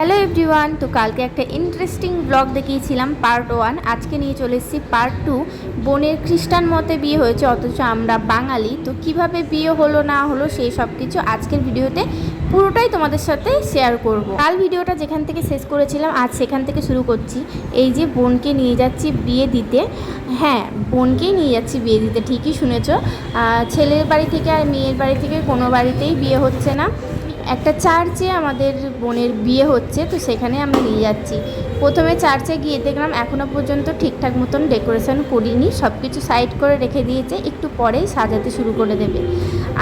Hello everyone, তো কালকে একটা ইন্টারেস্টিং ব্লগ দেখিয়েছিলাম পার্ট 1। আজকে নিয়ে চলে এসেছি পার্ট 2। বোনের খ্রিস্টান মতে বিয়ে হয়েছে, অথচ আমরা বাঙালি। তো কিভাবে বিয়ে হলো না হলো সেই সব কিছু আজকের ভিডিওতে পুরোটাই তোমাদের সাথে শেয়ার করব। কাল ভিডিওটা যেখান থেকে শেষ করেছিলাম আজ সেখান থেকে শুরু করছি। এই যে বোনকে নিয়ে যাচ্ছি বিয়ে দিতে। হ্যাঁ, বোনকেই নিয়ে যাচ্ছি বিয়ে দিতে, ঠিকই শুনেছ। ছেলের বাড়ি থেকে আর মেয়ের বাড়ি থেকে কোনো বাড়িতেই বিয়ে হচ্ছে না, একটা চার্চে আমাদের বোনের বিয়ে হচ্ছে, তো সেখানে আমরা নিয়ে যাচ্ছি। প্রথমে চার্চে গিয়ে দেখলাম এখনও পর্যন্ত ঠিকঠাক মতন ডেকোরেশন করিনি, সব কিছু সাইড করে রেখে দিয়েছে, একটু পরেই সাজাতে শুরু করে দেবে।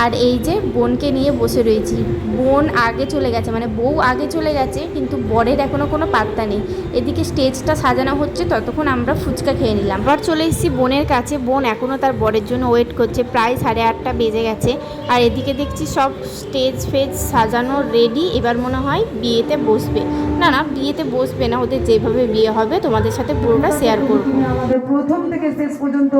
আর এই যে বোনকে নিয়ে বসে রয়েছি। বোন আগে চলে গেছে, মানে বউ আগে চলে গেছে, কিন্তু বরের এখনও কোনো পাত্তা নেই। এদিকে স্টেজটা সাজানো হচ্ছে, ততক্ষণ আমরা ফুচকা খেয়ে নিলাম। আবার চলে এসেছি বোনের কাছে। বোন এখনও তার বরের জন্য ওয়েট করছে, প্রায় 8:30 বেজে গেছে। আর এদিকে দেখছি সব স্টেজ ফেজ সাজানো রেডি। এবার মনে হয় বিয়েতে বসবে। না, বিয়েতে বসবে না, ওদের যেভাবে বিয়ে হবে তোমাদের সাথে পুরোটা শেয়ার করব। তুমি আমাদের প্রথম থেকে শেষ পর্যন্ত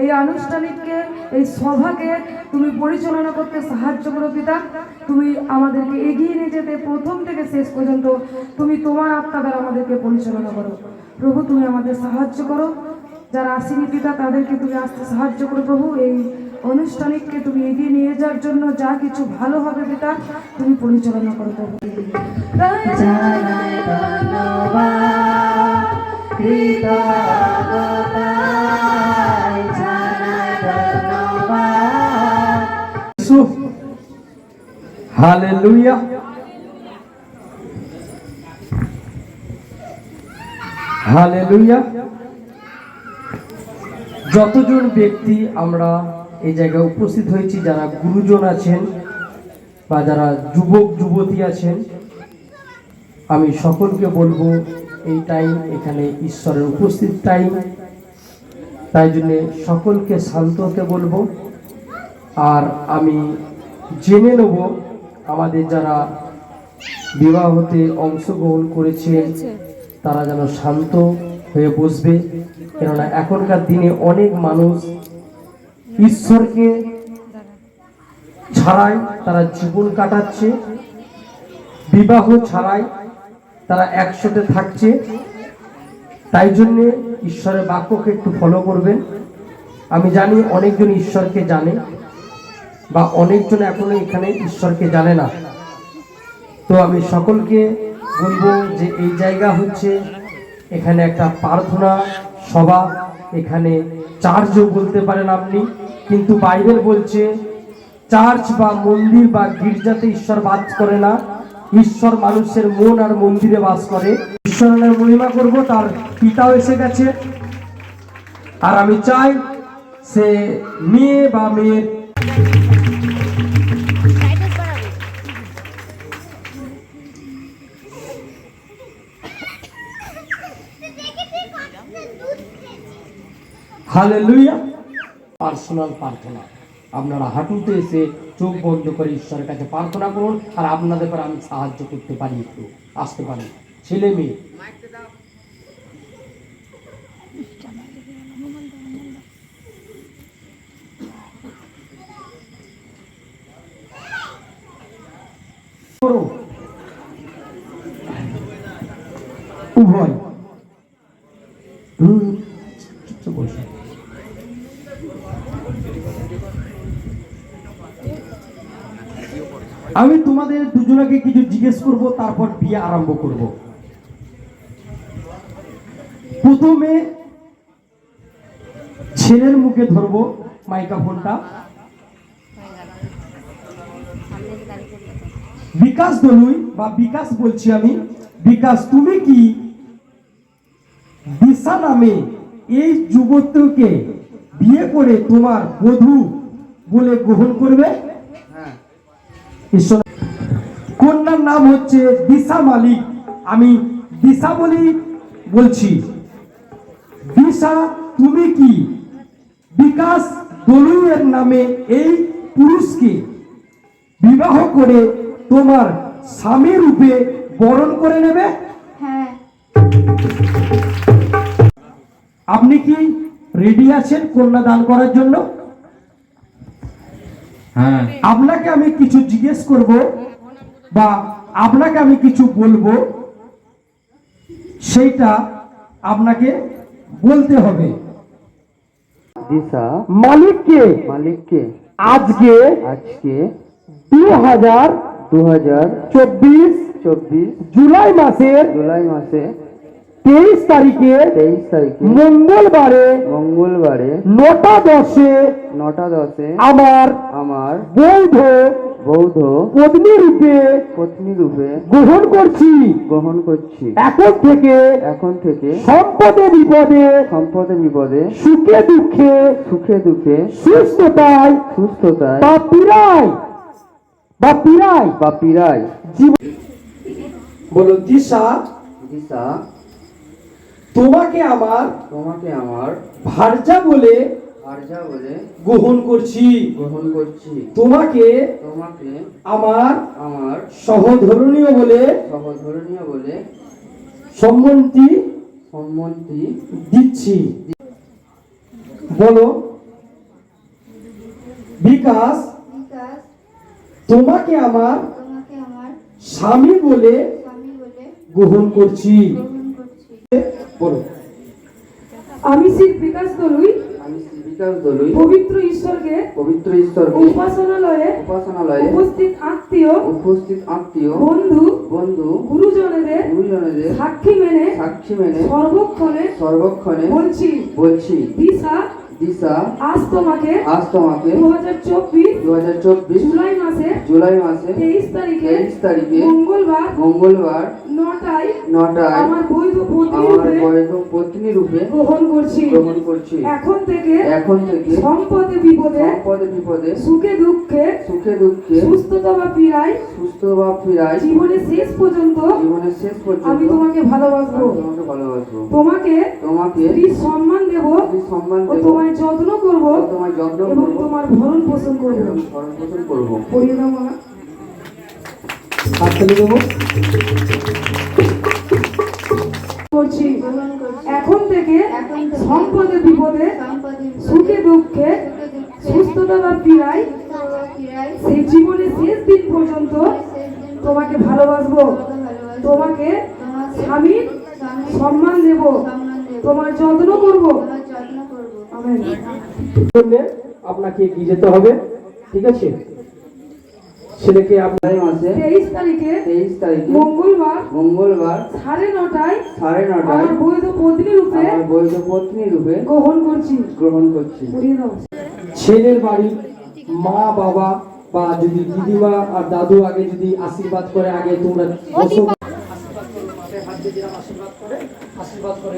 এই আনুষ্ঠানিককে, এই সভাকে তুমি পরিচালনা করতে সাহায্য করো পিতা। তুমি আমাদেরকে এগিয়ে নিয়ে যেতে প্রথম থেকে শেষ পর্যন্ত তুমি তোমার আত্মা দ্বারা আমাদেরকে পরিচালনা করো। প্রভু, তুমি আমাদের সাহায্য করো। যারা আসেনি পিতা তাদেরকে তুমি আসতে সাহায্য করো প্রভু। এই অনুষ্ঠানিককে তুমি এগিয়ে নিয়ে যাওয়ার জন্য যা কিছু ভালো হবে পিতা তুমি পরিচালনা করো প্রভু। Hallelujah, hallelujah. যতজন ব্যক্তি আমরা এই জায়গায় উপস্থিত হয়েছি, যারা গুরুজন আছেন বা যারা যুবক যুবতী আছেন, আমি সকলকে বলবো এই টাইম এখানে ঈশ্বরের উপস্থিত টাইম, তাই জন্যে সকলকে শান্ত হতে বলবো। আর আমি জেনে নেব আমাদের যারা বিবাহতে অংশগ্রহণ করেছে তারা যেন শান্ত হয়ে বসবে, কেননা এখনকার দিনে অনেক মানুষ ঈশ্বরকে ছাড়াই তারা জীবন কাটাচ্ছে, বিবাহ ছাড়াই তারা একসাথে থাকছে। তাই জন্যে ঈশ্বরের বাক্যকে একটু ফলো করবেন। আমি জানি অনেকজন ঈশ্বরকে জানে বা অনেকজন এখনো এখানে ঈশ্বরকে জানে না। তো আমি সকলকে বলবো যে এই জায়গা হচ্ছে এখানে একটা প্রার্থনা সভা, এখানে চার্চও বলতে পারেন আপনি, কিন্তু বাইবেল বলছে চার্চ বা মন্দির বা গির্জাতে ঈশ্বর বাস করে না, ঈশ্বর মানুষের মন আর মন্দিরে বাস করে। ঈশ্বরের মহিমা করব, তার পিতাও এসে গেছে। আর আমি চাই সে মেয়ে বা মেয়ের হালেলুয়া। পার্সোনাল প্রার্থনা, আপনারা হাঁটুতে এসে চোখ বন্ধ করে ঈশ্বরের কাছে প্রার্থনা করুন। আর আপনাদের পর আমি সাহায্য করতে পারি, একটু আসতে পারি, ছেলে মেয়ে। উভয় বলছি আমি তোমাদের দুজনকে কিছু জিজ্ঞেস করব, তারপর বিয়ে আরম্ভ করব। প্রথমে ছেলের মুখে ধরবো মাইক্রোফোনটা। বিকাশ দলুই বা বিকাশ বলছি আমি। বিকাশ, তুমি কি দিশা নামে এই যুবককে বিয়ে করে তোমার বধূ বলে গ্রহণ করবে? কন্যার নাম হচ্ছে দিশা মালিক। আমি দিশা বলছি। দিশা, তুমি কি বিকাশ দলুইয়ের নামে এই পুরুষকে বিবাহ করে তোমার স্বামী রূপে বরণ করে নেবে? হ্যাঁ। আপনি কি রেডি আছেন কন্যা দান করার জন্য? হ্যাঁ। আপনাকে আমি কিছু জিজ্ঞেস করব বা আপনাকে আমি কিছু বলবো, সেইটা আপনাকে বলতে হবে। দিশা মালিককে মালিককে আজকে আজকে 2024 2024 জুলাই মাসের জুলাই মাসে 23 তারিখে 23 তারিখে মঙ্গলবারে মঙ্গলবারে 9টা 10-এ 9টা 10-এ আমার আমার বৈধ বৌদ্ধ পত্নী রূপে পত্নী রূপে গ্রহণ করছি। গ্রহণ করছি। এখন থেকে সম্পদে সম্পদে বিপদে সুখে দুঃখে সুস্থতায় বা পীড়ায় জীবন বলো দিশা দিশা তোমাকে আমার ভার্যা বলে আর্যা বলে গ্রহণ করছি। তোমাকে আমার সহধর্মীয় বলে সহধর্মীয় বলে সম্মতি দিচ্ছি। বলো বিকাশ তোমাকে আমার স্বামী বলে গ্রহণ করছি। বলো আমি শ্রী বিকাশ দলুই আমি শ্রী বিকাশ দলুই পবিত্র ঈশ্বরকে উপাসনালয়ে উপস্থিত আত্মীয় বন্ধু গুরুজনেদের সাক্ষী মেনে সর্বক্ষণে বলছি দিশা আজ তোমাকে 2024 জুলাই মাসে 23 তারিখে মঙ্গলবার 9টায় আমার বৈধ পত্নী রূপে গ্রহণ করছি। এখন থেকে সম্পদে বিপদে সুখে দুঃখে সুস্থতা বা পীড়ায় জীবনের শেষ পর্যন্ত আমি তোমাকে ভালোবাসবো। তোমাকে স্ত্রীর সম্মান দেব ও তোমায় যত্ন করব এবং তোমার ভরণ পোষণ করব। পড়িয়ে দাও মালা। হাততালি দেবো। করছি এখন থেকে সম্পদে বিপদে সুখে দুঃখে সুস্থতা বা পীড়ায় সেই জীবনের শেষ দিন পর্যন্ত তোমাকে ভালোবাসবো। তোমাকে স্বামীর সম্মান দেব, তোমার যত্ন করব। আমেন। আপনাকে এগিয়ে যেতে হবে, ঠিক আছে? ছেলেকে আপনার মাসে 23 তারিখে মঙ্গলবার 9:30 আমার বৈধ পত্নী রূপে গ্রহণ করছি। পড়িয়ে দাও। ছেলের বাড়ি মা বাবা বা যদি দিদিমা আর দাদু আগে যদি আশীর্বাদ করে, আগে তোমরা আশীর্বাদ করে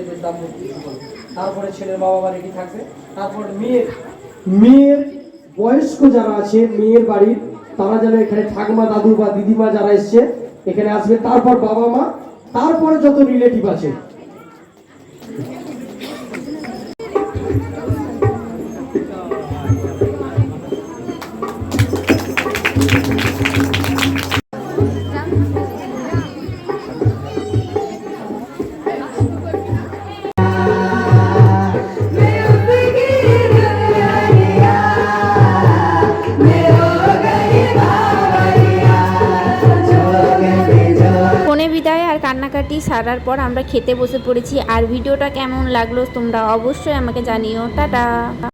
তারপরে ছেলের মা বাবা রেডি থাকবে। তারপর মেয়ের বয়স্ক যারা আছে মেয়ের বাড়ির তারা যেন এখানে ঠাকুমা দাদু বা দিদিমা যারা এসছে এখানে আসবে। তারপর বাবা মা, তারপরে যত রিলেটিভ আছে। ফোনে বিদায় আর কান্নাকাটি সারার পর আমরা খেতে বসে পড়েছি। আর ভিডিওটা কেমন লাগলো তোমরা অবশ্যই আমাকে জানিও। টাটা।